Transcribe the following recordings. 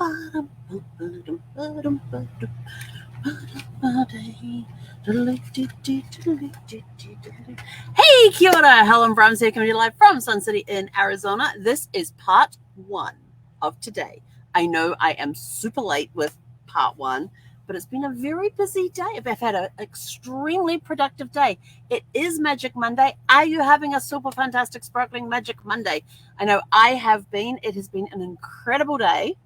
Hey, kia ora, Helen Brahms here, coming to you live from Sun City in Arizona. This is part 1 of today. I know I am super late with part 1, but it's been a very busy day. I've had an extremely productive day. It is Magic Monday. Are you having a super fantastic sparkling Magic Monday? I know I have been. It has been an incredible day.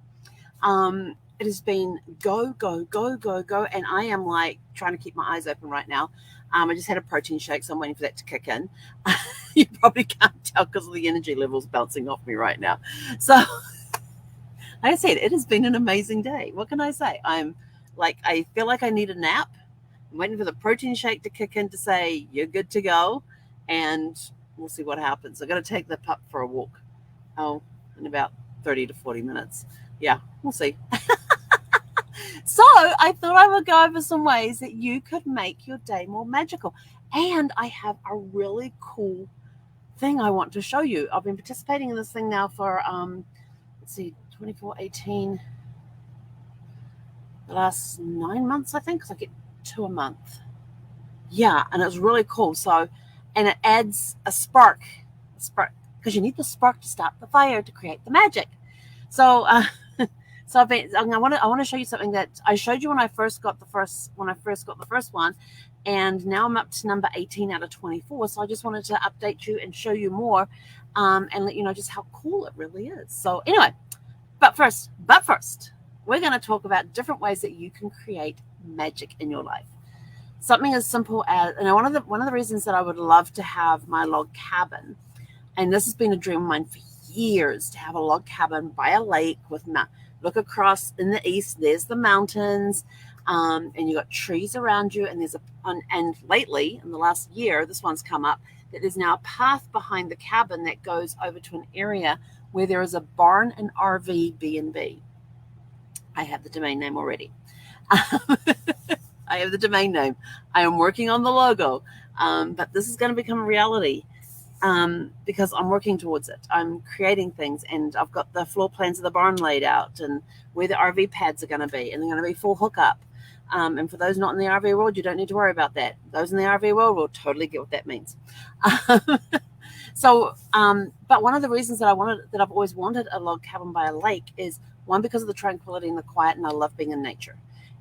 It has been go, go, go, go, go, and I am like trying to keep my eyes open right now. I just had a protein shake, so I'm waiting for that to kick in. You probably can't tell because of the energy levels bouncing off me right now. So, like I said, it has been an amazing day. What can I say? I feel like I need a nap. I'm waiting for the protein shake to kick in to say you're good to go, and we'll see what happens. I've got to take the pup for a walk. In about 30 to 40 minutes. Yeah, we'll see. So I thought I would go over some ways that you could make your day more magical. And I have a really cool thing I want to show you. I've been participating in this thing now for, 24/18, the last 9 months, I think, because I get 2 a month. Yeah, and it's really cool. So, and it adds a spark, because you need the spark to start the fire to create the magic. So, I want to show you something that I showed you when I first got the first one, and now I'm up to number 18 out of 24. So I just wanted to update you and show you more, and let you know just how cool it really is. So anyway, but first, we're going to talk about different ways that you can create magic in your life. Something as simple as, one of the reasons that I would love to have my log cabin, and this has been a dream of mine for years, to have a log cabin by a lake with look across in the east, there's the mountains, and you got trees around you, and and lately in the last year, this one's come up that there's now a path behind the cabin that goes over to an area where there is a barn and RV B&B. I have the domain name already. I have the domain name. I am working on the logo, but this is going to become a reality. Because I'm working towards it. I'm creating things, and I've got the floor plans of the barn laid out and where the RV pads are going to be, and they're going to be full hookup. And for those not in the RV world, you don't need to worry about that. Those in the RV world will totally get what that means. But one of the reasons that I've always wanted a log cabin by a lake is, one, because of the tranquility and the quiet, and I love being in nature.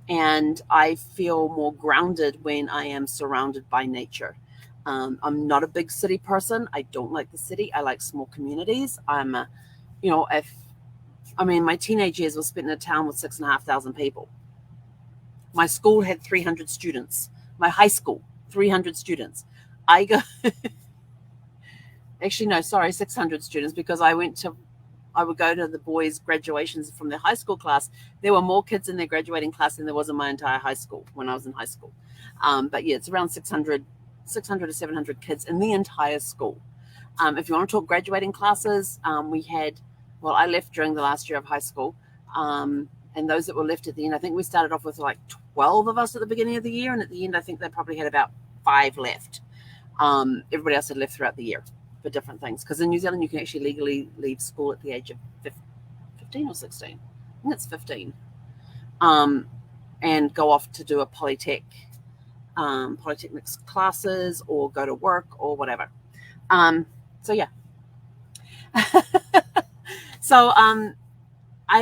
And I feel more grounded when I am surrounded by nature. I'm not a big city person. I don't like the city. I like small communities. My teenage years was spent in a town with 6,500 people. My school had 300 students. My high school, 300 students. Actually, no, sorry, 600 students, because I would go to the boys' graduations from their high school class. There were more kids in their graduating class than there was in my entire high school when I was in high school. But yeah, it's around 600 to 700 kids in the entire school. If you want to talk graduating classes, I left during the last year of high school. And those that were left at the end, I think we started off with like 12 of us at the beginning of the year. And at the end, I think they probably had about 5 left. Everybody else had left throughout the year for different things. Because in New Zealand, you can actually legally leave school at the age of 15 or 16. I think it's 15. And go off to do a polytechnics classes, or go to work, or whatever. I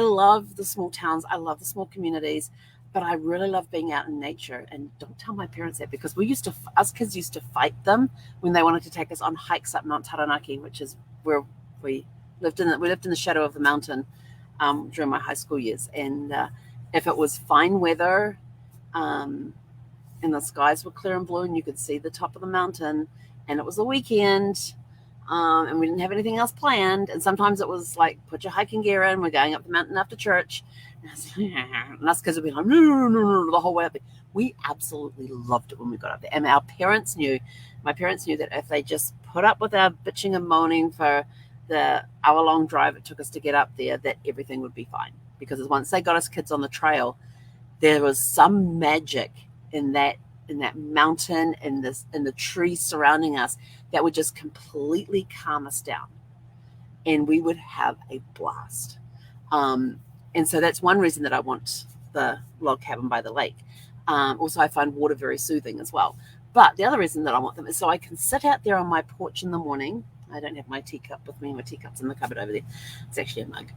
love the small towns. I love the small communities, but I really love being out in nature. And don't tell my parents that, because us kids used to fight them when they wanted to take us on hikes up Mount Taranaki, which is where we lived in the shadow of the mountain during my high school years. And if it was fine weather, and the skies were clear and blue, and you could see the top of the mountain, and it was a weekend, and we didn't have anything else planned, and sometimes it was like, put your hiking gear in, we're going up the mountain after church, and us kids would be like, no, the whole way up there. We absolutely loved it when we got up there, and my parents knew that if they just put up with our bitching and moaning for the hour-long drive it took us to get up there, that everything would be fine, because once they got us kids on the trail, there was some magic in that mountain, and the trees surrounding us, that would just completely calm us down, and we would have a blast. And so that's one reason that I want the log cabin by the lake. Also, I find water very soothing as well. But the other reason that I want them is so I can sit out there on my porch in the morning. I don't have my teacup with me. My teacup's in the cupboard over there. It's actually a mug.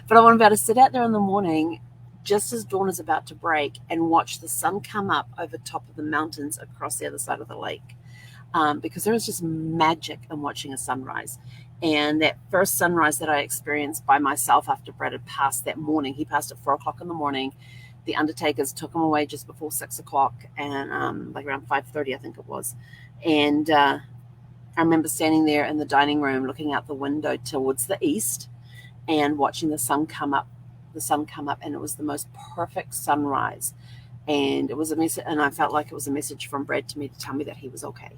But I want to be able to sit out there in the morning just as dawn is about to break and watch the sun come up over top of the mountains across the other side of the lake. Because there is just magic in watching a sunrise. And that first sunrise that I experienced by myself after Brad had passed that morning, he passed at 4 o'clock in the morning. The undertakers took him away just before 6 o'clock, and like around 5:30, I think it was. And I remember standing there in the dining room looking out the window towards the east and watching the sun come up, and it was the most perfect sunrise. And it was a message, and I felt like it was a message from Brad to me to tell me that he was okay.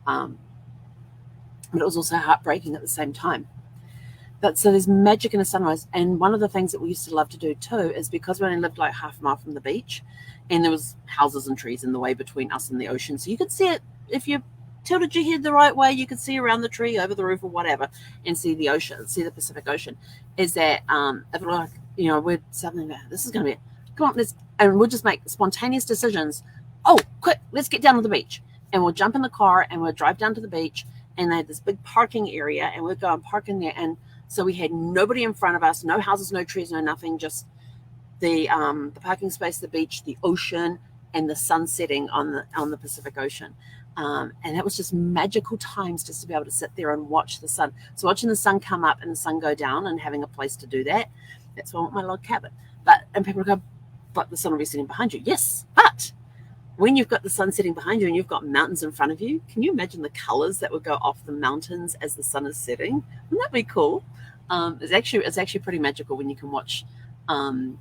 But it was also heartbreaking at the same time. But so there's magic in a sunrise. And one of the things that we used to love to do too is because we only lived like half a mile from the beach, and there was houses and trees in the way between us and the ocean. So you could see it if you tilted your head the right way, you could see around the tree, over the roof or whatever, and see the ocean, see the Pacific Ocean. Is that if like, we're something like, this is going to be, come on, and we'll just make spontaneous decisions. Oh, quick, let's get down to the beach. And we'll jump in the car and we'll drive down to the beach, and they had this big parking area, and we'd go and park in there. And so we had nobody in front of us, no houses, no trees, no nothing, just the parking space, the beach, the ocean, and the sun setting on the Pacific Ocean. And it was just magical times just to be able to sit there and watch the sun. So watching the sun come up and the sun go down and having a place to do that, that's why I want my log cabin. And people go, but the sun will be sitting behind you. Yes, but when you've got the sun setting behind you and you've got mountains in front of you, can you imagine the colors that would go off the mountains as the sun is setting? Wouldn't that be cool? It's actually pretty magical when you can watch, when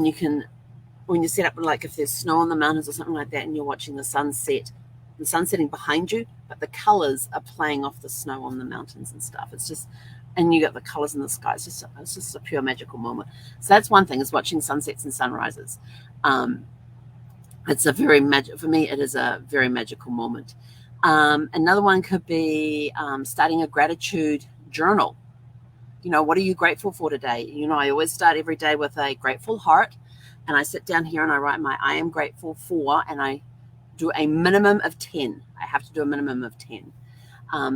you set up, like if there's snow on the mountains or something like that, and you're watching the sun setting behind you, but the colors are playing off the snow on the mountains and stuff. It's just, and you got the colors in the sky. It's just a pure magical moment. So that's one thing, is watching sunsets and sunrises. It's a very for me, it is a very magical moment. Another one could be starting a gratitude journal. What are you grateful for today? I always start every day with a grateful heart, and I sit down here and I write my I am grateful for, and I do a minimum of 10. I have to do a minimum of 10.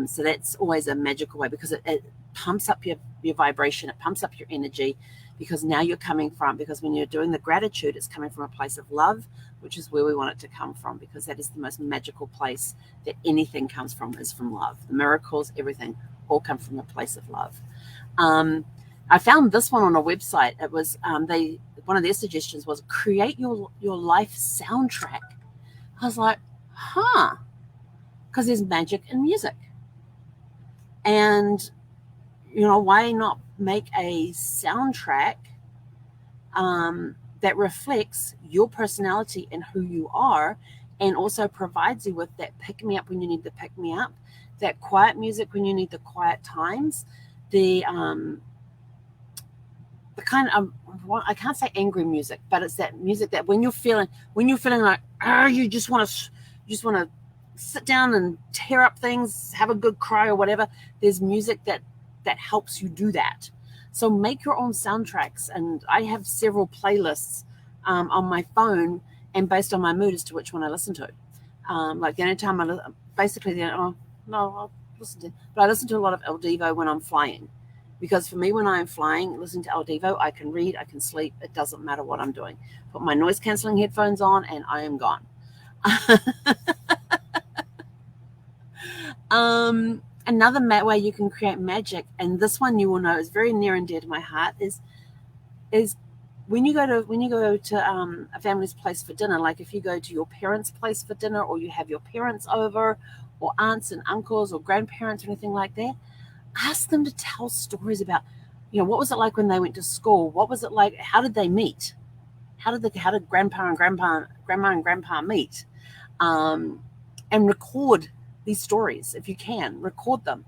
So that's always a magical way, because it pumps up your vibration, it pumps up your energy, because now you're coming from, because when you're doing the gratitude, it's coming from a place of love, which is where we want it to come from, because that is the most magical place that anything comes from, is from love. The miracles, everything, all come from a place of love. I found this one on a website. It was one of their suggestions was create your life soundtrack. I was like, because there's magic in music. And, why not make a soundtrack that reflects your personality and who you are, and also provides you with that pick-me-up when you need the pick-me-up, that quiet music when you need the quiet times, the kind of, I can't say angry music, but it's that music that when you're feeling like, you just want to sit down and tear up things, have a good cry or whatever, there's music that helps you do that. So make your own soundtracks. And I have several playlists on my phone, and based on my mood as to which one I listen to. Like the only time I'll listen to, but I listen to a lot of El Divo when I'm flying. Because for me, when I'm flying, listening to El Divo, I can read, I can sleep. It doesn't matter what I'm doing. Put my noise-canceling headphones on, and I am gone. Another way you can create magic, and this one you will know is very near and dear to my heart, is when you go to a family's place for dinner. Like if you go to your parents' place for dinner, or you have your parents over, or aunts and uncles or grandparents or anything like that, ask them to tell stories about, what was it like when they went to school? What was it like? How did they meet? How did grandma and grandpa meet? And record these stories if you can. Record them.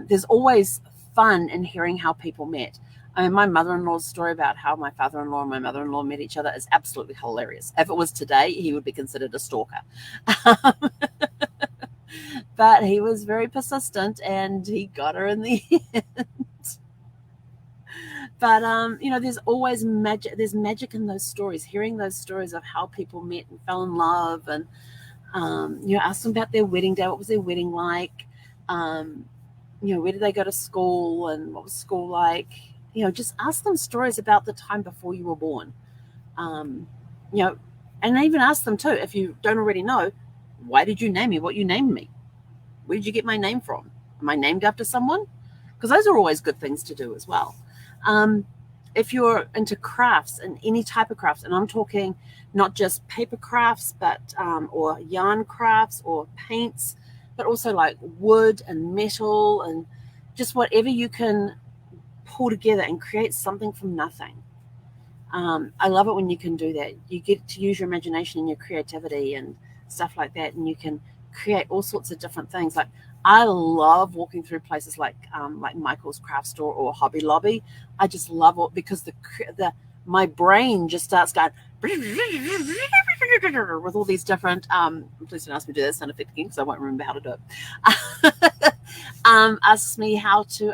There's always fun in hearing how people met. My mother-in-law's story about how my father-in-law and my mother-in-law met each other is absolutely hilarious. If it was today, he would be considered a stalker. But he was very persistent, and he got her in the end. But there's always magic. There's magic in those stories. Hearing those stories of how people met and fell in love, and ask them about their wedding day. What was their wedding like? Where did they go to school, and what was school like? Just ask them stories about the time before you were born. And even ask them too, if you don't already know, why did you name me what you named me? Where did you get my name from? Am I named after someone? Because those are always good things to do as well. If you're into crafts and any type of crafts, and I'm talking not just paper crafts, but or yarn crafts or paints, but also like wood and metal and just whatever you can pull together and create something from nothing. I love it when you can do that. You get to use your imagination and your creativity and stuff like that, and you can create all sorts of different things. Like I love walking through places like Michael's craft store or Hobby Lobby. I just love it because my brain just starts going with all these different. Please don't ask me to do that sound effect again because I won't remember how to do it. Asks me how to.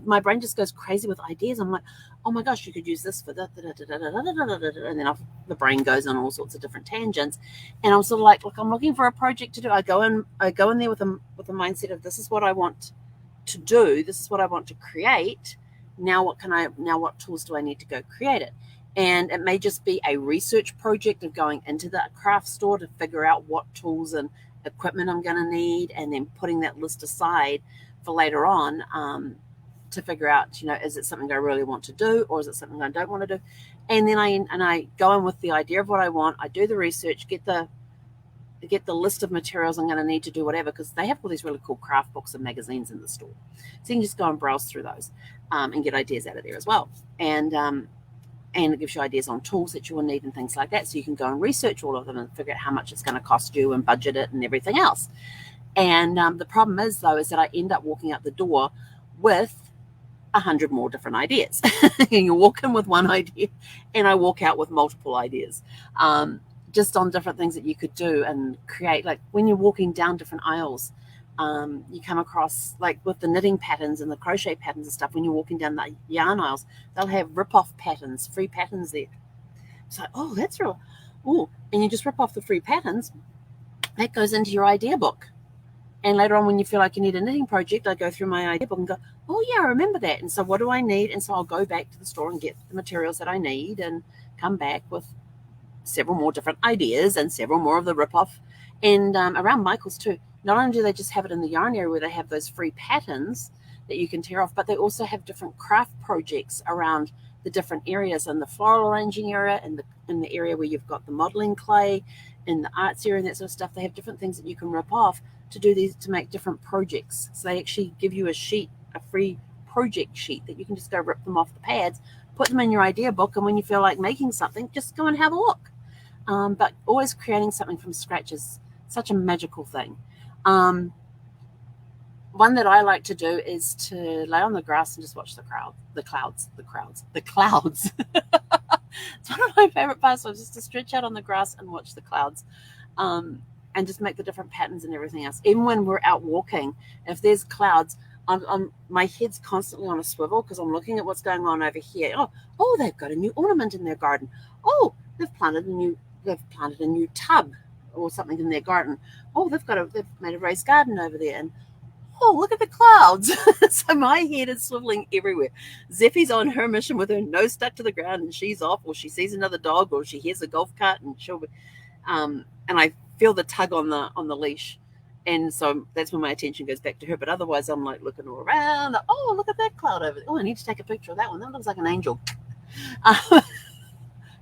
My brain just goes crazy with ideas. I'm like, oh my gosh, you could use this for that, and then the brain goes on all sorts of different tangents. And I'm sort of like, look, I'm looking for a project to do. I go in there with a mindset of this is what I want to do. This is what I want to create. Now what tools do I need to go create it? And it may just be a research project of going into the craft store to figure out what tools and equipment I'm going to need, and then putting that list aside for later on. To figure out, is it something I really want to do, or is it something I don't want to do? And then I go in with the idea of what I want. I do the research, get the list of materials I'm going to need to do whatever, because they have all these really cool craft books and magazines in the store. So you can just go and browse through those and get ideas out of there as well. And it gives you ideas on tools that you will need and things like that. So you can go and research all of them and figure out how much it's going to cost you and budget it and everything else. And the problem is, though, is that I end up walking out the door with 100 more different ideas. You walk in with one idea and I walk out with multiple ideas, just on different things that you could do and create. Like when you're walking down different aisles, you come across, like with the knitting patterns and the crochet patterns and stuff, when you're walking down the yarn aisles, they'll have rip-off patterns, free patterns there. It's like, oh, that's real. Oh, and you just rip off the free patterns. That goes into your idea book. And later on, when you feel like you need a knitting project, I go through my idea book and go, oh, yeah, I remember that. And so what do I need? And so I'll go back to the store and get the materials that I need and come back with several more different ideas and several more of the rip-off. And around Michael's too, not only do they just have it in the yarn area where they have those free patterns that you can tear off, but they also have different craft projects around the different areas, in the floral arranging area, and in the area where you've got the modeling clay, in the arts area and that sort of stuff. They have different things that you can rip off to do these, to make different projects. So they actually give you a free project sheet that you can just go rip them off the pads, put them in your idea book, and when you feel like making something, just go and have a look. But always creating something from scratch is such a magical thing. One that I like to do is to lay on the grass and just watch the clouds. It's one of my favorite pastimes, just to stretch out on the grass and watch the clouds. And just make the different patterns and everything else. Even when we're out walking, if there's clouds, my head's constantly on a swivel because I'm looking at what's going on over here. Oh, they've got a new ornament in their garden. Oh, they've planted a new tub or something in their garden. Oh, they've made a raised garden over there. And oh, look at the clouds. So my head is swiveling everywhere. Zeffie's on her mission with her nose stuck to the ground, and she's off, or she sees another dog, or she hears a golf cart, and she'll be, and I feel the tug on the leash, and so that's when my attention goes back to her. But otherwise, I'm like looking all around. Oh, look at that cloud over there. Oh, I need to take a picture of that one. That looks like an angel.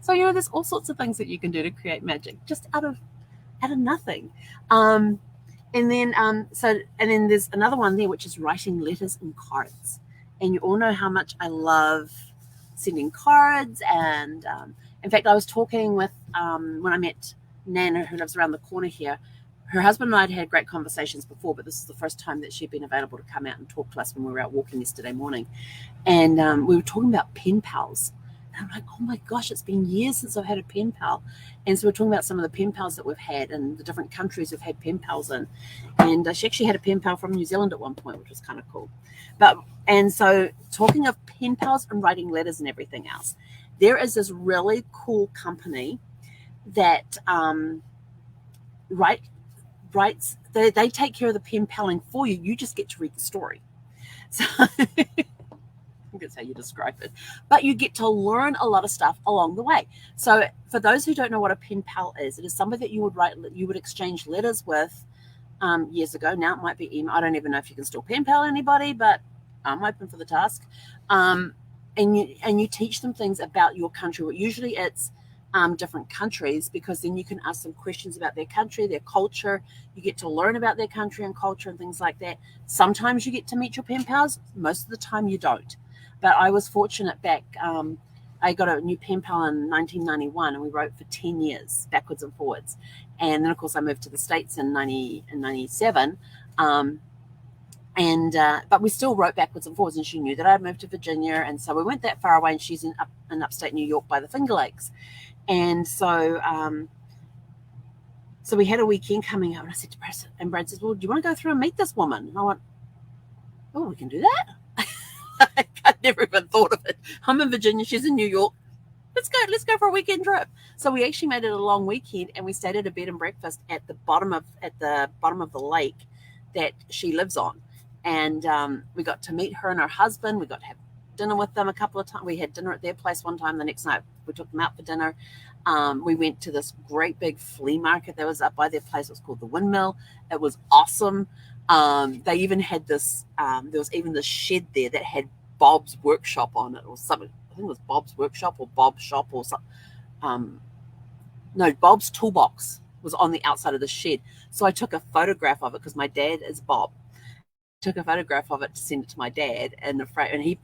So there's all sorts of things that you can do to create magic just out of nothing. And then there's another one there, which is writing letters and cards. And you all know how much I love sending cards. And in fact, I was talking with when I met Nana, who lives around the corner here. Her husband and I had great conversations before, but this is the first time that she'd been available to come out and talk to us when we were out walking yesterday morning. And we were talking about pen pals. And I'm like, oh my gosh, it's been years since I've had a pen pal. And so we're talking about some of the pen pals that we've had and the different countries we've had pen pals in. And she actually had a pen pal from New Zealand at one point, which was kind of cool. And so talking of pen pals and writing letters and everything else, there is this really cool company that writes. They take care of the pen paling for you. You just get to read the story. So that's how you describe it. But you get to learn a lot of stuff along the way. So for those who don't know what a pen pal is, it is somebody that you would exchange letters with years ago. Now it might be email. I don't even know if you can still pen pal anybody, but I'm open for the task. And you teach them things about your country. Well, usually it's different countries, because then you can ask them questions about their country, their culture. You get to learn about their country and culture and things like that. Sometimes you get to meet your pen pals. Most of the time you don't. But I was fortunate back. I got a new pen pal in 1991, and we wrote for 10 years, backwards and forwards. And then, of course, I moved to the States in 97. But we still wrote backwards and forwards, and she knew that I'd moved to Virginia, and so we weren't that far away, and she's in upstate New York by the Finger Lakes. And so so we had a weekend coming up, and I said to Brad, and Brad says, well, do you want to go through and meet this woman? And I went, oh, we can do that? I'd never even thought of it. I'm in Virginia, she's in New York. Let's go for a weekend trip. So we actually made it a long weekend, and we stayed at a bed and breakfast at the bottom of the lake that she lives on. And we got to meet her and her husband. We got to have dinner with them a couple of times. We had dinner at their place one time. The next night we took them out for dinner. We went to this great big flea market that was up by their place. It was called the Windmill. It was awesome. They even had this, there was even this shed there that had Bob's Workshop on it, or something. I think it was Bob's Workshop or Bob's Shop or something. No, Bob's Toolbox was on the outside of the shed. So I took a photograph of it, because my dad is Bob. Took a photograph of it to send it to my dad, and he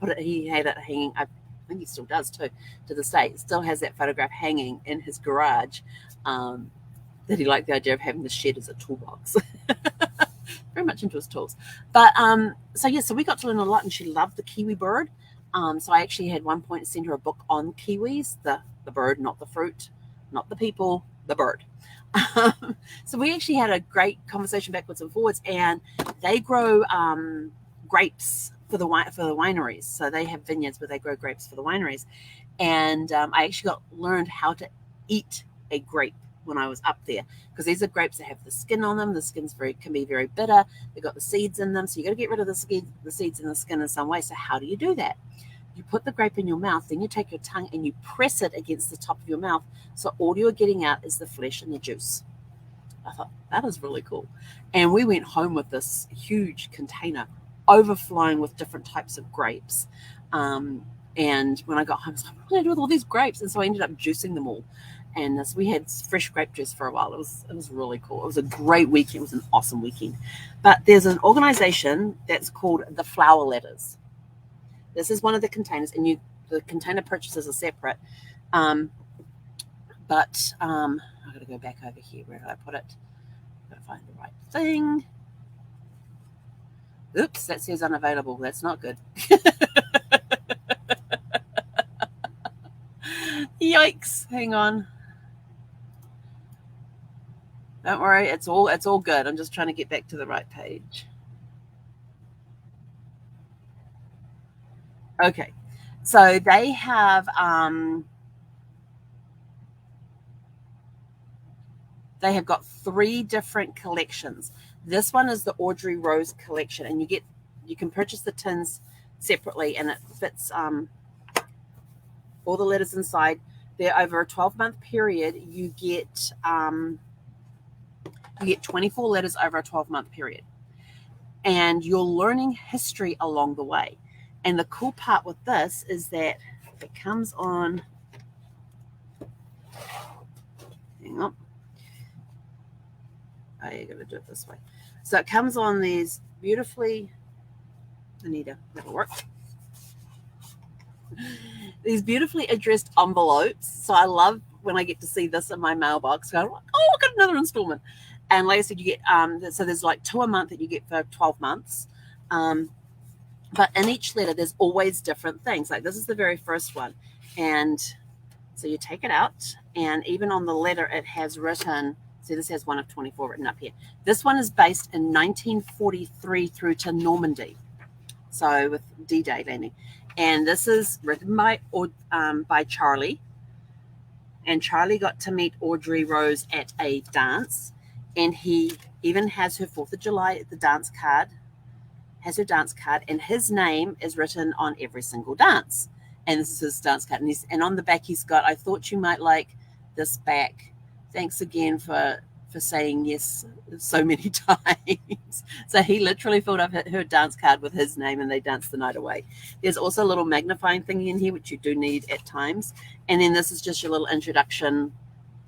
had it hanging. I think he still does too, to this day. Still has that photograph hanging in his garage. That he liked the idea of having the shed as a toolbox. Very much into his tools. But so we got to learn a lot, and she loved the kiwi bird. So I actually had one point to send her a book on kiwis, the bird, not the fruit, not the people, the bird. So we actually had a great conversation backwards and forwards, and they grow grapes for the wineries. So they have vineyards where they grow grapes for the wineries. And I actually learned how to eat a grape when I was up there, because these are grapes that have the skin on them. The skins can be very bitter. They've got the seeds in them, so you got to get rid of the seeds and the skin in some way. So how do you do that? You put the grape in your mouth, then you take your tongue and you press it against the top of your mouth, so all you're getting out is the flesh and the juice. I thought, that is really cool. And we went home with this huge container overflowing with different types of grapes. And when I got home, I was like, what am I going to do with all these grapes? And so I ended up juicing them all. And we had fresh grape juice for a while. It was really cool. It was a great weekend. It was an awesome weekend. But there's an organization that's called the Flower Letters. This is one of the containers, and the container purchases are separate. But I've got to go back over here. Where did I put it? I've got to find the right thing. Oops, that says unavailable. That's not good. Yikes. Hang on. Don't worry, it's all good. I'm just trying to get back to the right page. Okay. So they have got 3 different collections. This one is the Audrey Rose collection, and you can purchase the tins separately, and it fits all the letters inside. They're over a 12-month period. You get 24 letters over a 12-month period, and you're learning history along the way. And the cool part with this is that it comes on. Hang on. I got to do it this way. So it comes on these beautifully. Anita, that'll work. These beautifully addressed envelopes. So I love when I get to see this in my mailbox. So I'm like, oh, I got another installment. And like I said, you get so there's like 2 a month that you get for 12 months. But in each letter, there's always different things. Like this is the very first one. And so you take it out, and even on the letter, it has written, see, this has 1 of 24 written up here. This one is based in 1943 through to Normandy. So with D-Day landing. And this is written by Charlie. And Charlie got to meet Audrey Rose at a dance. And he even has her 4th of July, the dance card, has her dance card. And his name is written on every single dance. And this is his dance card. And on the back, he's got, I thought you might like this back. Thanks again for saying yes so many times. So he literally filled up her dance card with his name, and they danced the night away. There's also a little magnifying thing in here, which you do need at times. And then this is just your little introduction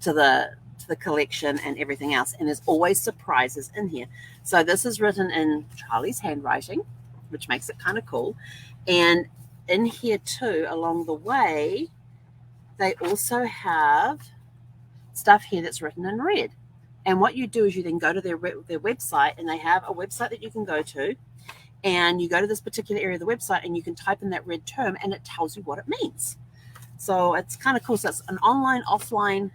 to the collection and everything else. And there's always surprises in here. So this is written in Charlie's handwriting, which makes it kind of cool. And in here too, along the way, they also have stuff here that's written in red. And what you do is you then go to their website, and they have a website that you can go to, and you go to this particular area of the website, and you can type in that red term, and it tells you what it means. So it's kind of cool. So it's an online, offline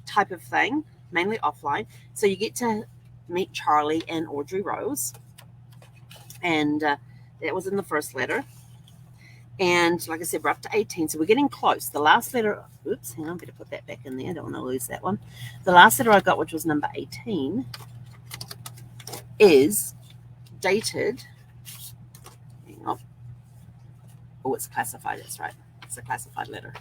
type of thing, mainly offline. So you get to meet Charlie and Audrey Rose, and that was in the first letter. And like I said, we're up to 18, so we're getting close. The last letter, oops, hang on, I'm going to put that back in there. I don't want to lose that one. The last letter I got, which was number 18, is dated. Hang on. Oh, it's classified. That's right. It's a classified letter.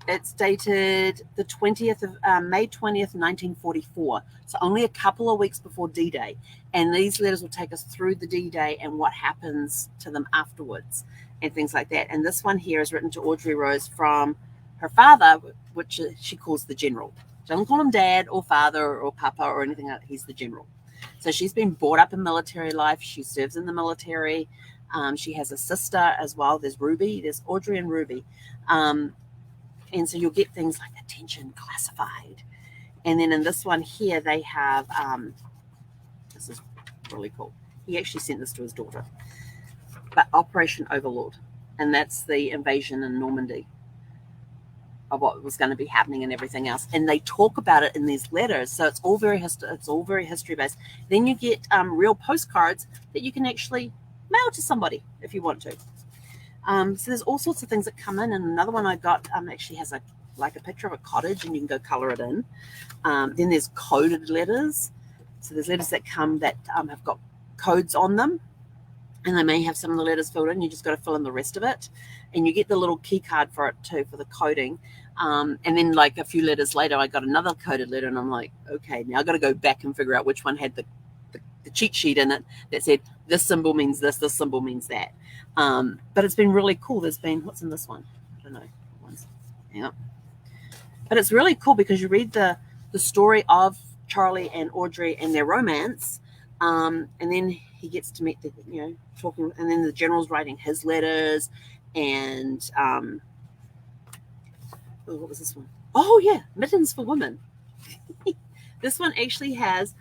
It's dated the 20th of May 20th, 1944. So only a couple of weeks before D-Day. And these letters will take us through the D-Day and what happens to them afterwards and things like that. And this one here is written to Audrey Rose from her father, which she calls the general. She doesn't call him dad or father or papa or anything like that. He's the general. So she's been brought up in military life. She serves in the military. She has a sister as well. There's Ruby. There's Audrey and Ruby. And so you'll get things like attention classified. And then in this one here, they have, this is really cool. He actually sent this to his daughter. But Operation Overlord. And that's the invasion in Normandy of what was going to be happening and everything else. And they talk about it in these letters. So it's all very history based. Then you get real postcards that you can actually mail to somebody if you want to. So there's all sorts of things that come in, and another one I got actually has a picture of a cottage, and you can go color it in. Then there's coded letters. So there's letters that come that have got codes on them, and they may have some of the letters filled in. You just got to fill in the rest of it, and you get the little key card for it too, for the coding. And then like a few letters later, I got another coded letter, and I'm like, okay, now I got to go back and figure out which one had the cheat sheet in it that said this symbol means this symbol means that. But it's been really cool. There's been, what's in this one? I don't know. Hang on. But it's really cool because you read the story of Charlie and Audrey and their romance, and then he gets to meet talking, and then the general's writing his letters, and what was this one? Oh yeah, Mittens for Women. This one actually has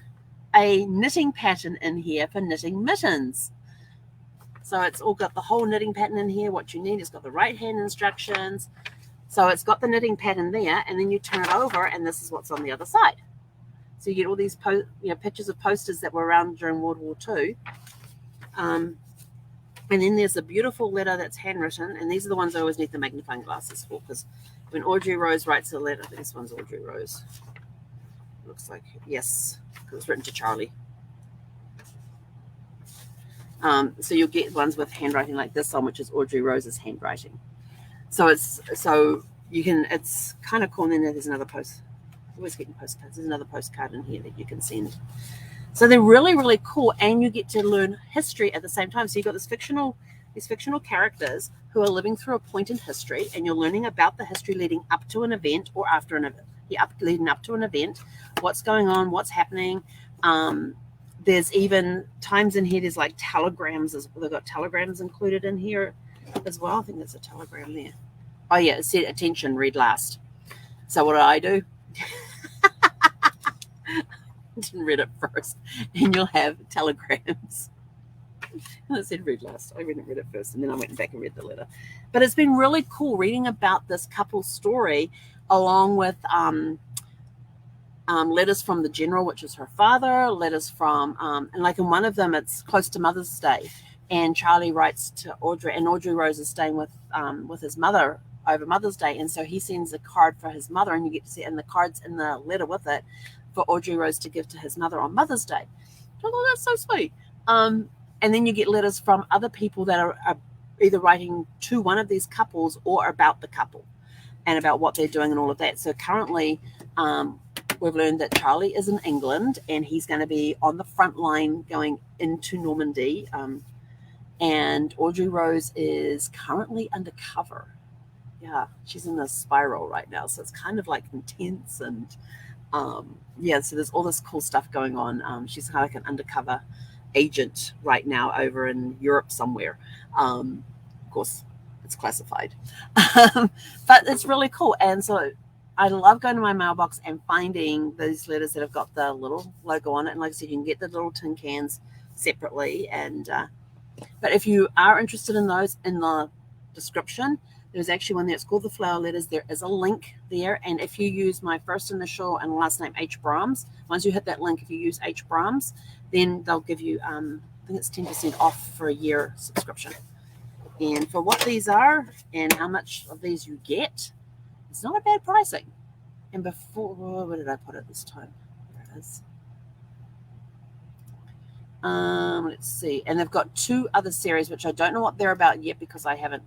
a knitting pattern in here for knitting mittens. So it's all got the whole knitting pattern in here, what you need. It's got the right hand instructions. So it's got the knitting pattern there, and then you turn it over, and this is what's on the other side. So you get all these pictures of posters that were around during World War II. And then there's a beautiful letter that's handwritten, and these are the ones I always need the magnifying glasses for, because when Audrey Rose writes a letter, I think this one's Audrey Rose. Looks like, yes, because it's written to Charlie. So you'll get ones with handwriting like this one, which is Audrey Rose's handwriting. So it's kind of cool. And then there's another post. Always getting postcards. There's another postcard in here that you can send. So they're really, really cool, and you get to learn history at the same time. So you've got these fictional characters who are living through a point in history, and you're learning about the history leading up to an event or after an event. Leading up to an event, what's going on, what's happening. There's even times in here, there's like telegrams. They've got telegrams included in here as well. I think there's a telegram there. Oh yeah, it said, attention, read last. So what do? Didn't read it first, and you'll have telegrams. And it said read last. I didn't read it first, and then I went back and read the letter. But it's been really cool reading about this couple's story, along with letters from the general, which is her father, letters from, and like in one of them, it's close to Mother's Day, and Charlie writes to Audrey, and Audrey Rose is staying with his mother over Mother's Day, and so he sends a card for his mother, and you get to see, and the card's in the letter with it for Audrey Rose to give to his mother on Mother's Day. Oh, that's so sweet. And then you get letters from other people that are either writing to one of these couples or about the couple and about what they're doing and all of that. So currently, we've learned that Charlie is in England and he's going to be on the front line going into Normandy. And Audrey Rose is currently undercover. Yeah, she's in a spiral right now. So it's kind of like intense and yeah, so there's all this cool stuff going on. She's kind of like an undercover agent right now over in Europe somewhere. Of course, it's classified. But it's really cool. And so I love going to my mailbox and finding those letters that have got the little logo on it. And like I said, you can get the little tin cans separately. And but if you are interested in those, in the description, there's actually one there. It's called the Flower Letters. There is a link there. And if you use my first initial and last name, H. Brahms, once you hit that link, if you use H. Brahms, then they'll give you, I think it's 10% off for a year subscription. And for what these are and how much of these you get, it's not a bad pricing. And before, where did I put it this time? There it is. Let's see. And they've got 2 other series, which I don't know what they're about yet because I haven't.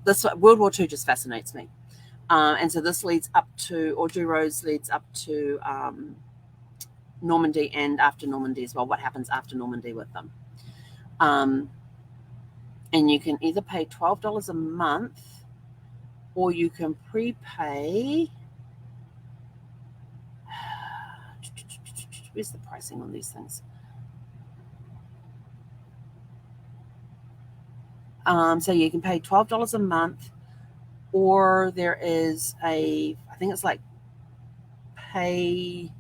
This World War II just fascinates me. And so this leads up to, Audrey Rose leads up to Normandy and after Normandy as well. What happens after Normandy with them. And you can either pay $12 a month or you can prepay. Where's the pricing on these things? So you can pay $12 a month, or there is I think it's like pay.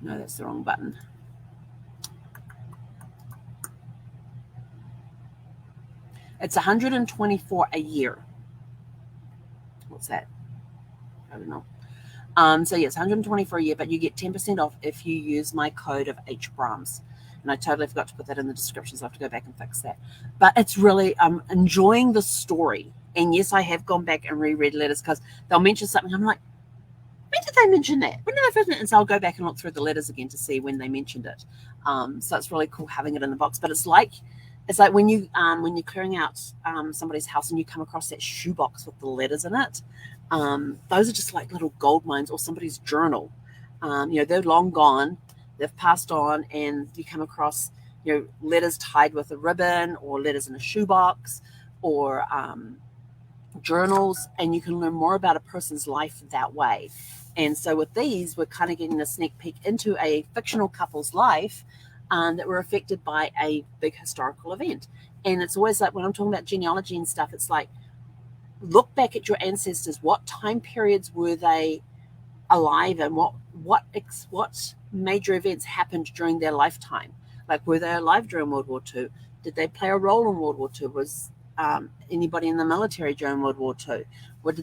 No, that's the wrong button. It's $124 a year. What's that? I don't know. So yes, $124 a year, but you get 10% off if you use my code of H. Brahms. And I totally forgot to put that in the description, so I have to go back and fix that. But it's really, I'm enjoying the story. And yes, I have gone back and reread letters because they'll mention something. I'm like, when did they mention that? When did they first mention it? And so I'll go back and look through the letters again to see when they mentioned it. So it's really cool having it in the box. But it's like when you're clearing out somebody's house and you come across that shoebox with the letters in it. Those are just like little gold mines, or somebody's journal. They're long gone. They've passed on, and you come across, letters tied with a ribbon, or letters in a shoebox, or journals, and you can learn more about a person's life that way. And so with these, we're kind of getting a sneak peek into a fictional couple's life that were affected by a big historical event. And it's always like when I'm talking about genealogy and stuff, it's like, look back at your ancestors. What time periods were they alive, and what major events happened during their lifetime? Like, were they alive during World War II? Did they play a role in World War II? Was anybody in the military during World War II? Where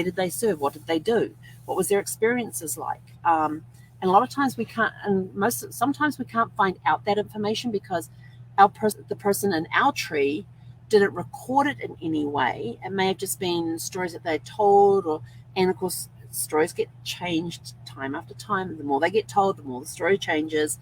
did they serve? What did they do? What was their experiences like? And a lot of times we can't, and sometimes we can't find out that information because the person in our tree didn't record it in any way. It may have just been stories that they told, and of course, stories get changed time after time. The more they get told, the more the story changes.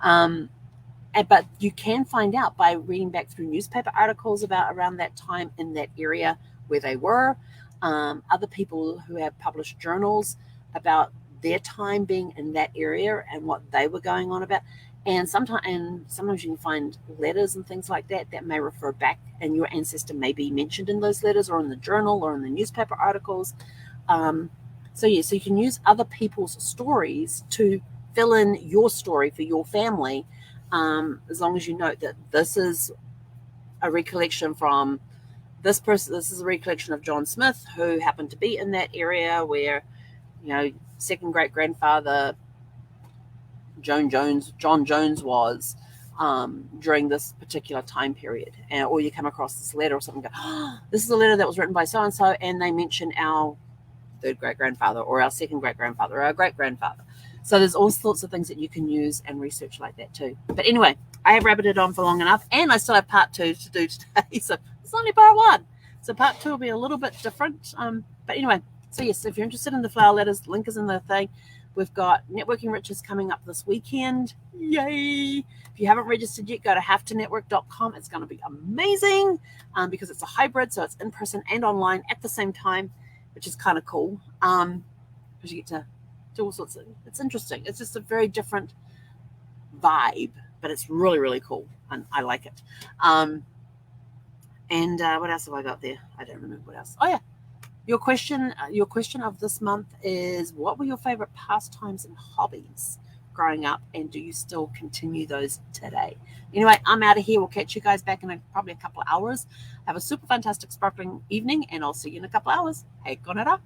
But you can find out by reading back through newspaper articles about around that time in that area where they were. Other people who have published journals about their time being in that area and what they were going on about. And sometimes you can find letters and things like that may refer back, and your ancestor may be mentioned in those letters or in the journal or in the newspaper articles. So you can use other people's stories to fill in your story for your family, as long as you note that this is a recollection from this person. This is a recollection of John Smith, who happened to be in that area where, second great grandfather John Jones was during this particular time period. Or you come across this letter or something, go, this is a letter that was written by so and so, and they mention our third great-grandfather or our second great-grandfather or our great-grandfather. So there's all sorts of things that you can use and research like that too. But anyway, I have rabbited on for long enough, and I still have part 2 to do today. So it's only part 1. So part 2 will be a little bit different. But anyway, so yes, if you're interested in the flower letters, link is in the thing. We've got Networking Riches coming up this weekend. Yay! If you haven't registered yet, go to havetonetwork.com. It's going to be amazing because it's a hybrid, so it's in person and online at the same time, which is kind of cool. Because you get to do all sorts of, it's interesting. It's just a very different vibe, but it's really, really cool, and I like it. And what else have I got there? I don't remember what else. Oh yeah. Your question of this month is, what were your favorite pastimes and hobbies growing up, and do you still continue those today? Anyway, I'm out of here. We'll catch you guys back in probably a couple of hours. Have a super fantastic sparkling evening, and I'll see you in a couple of hours. Hei konera.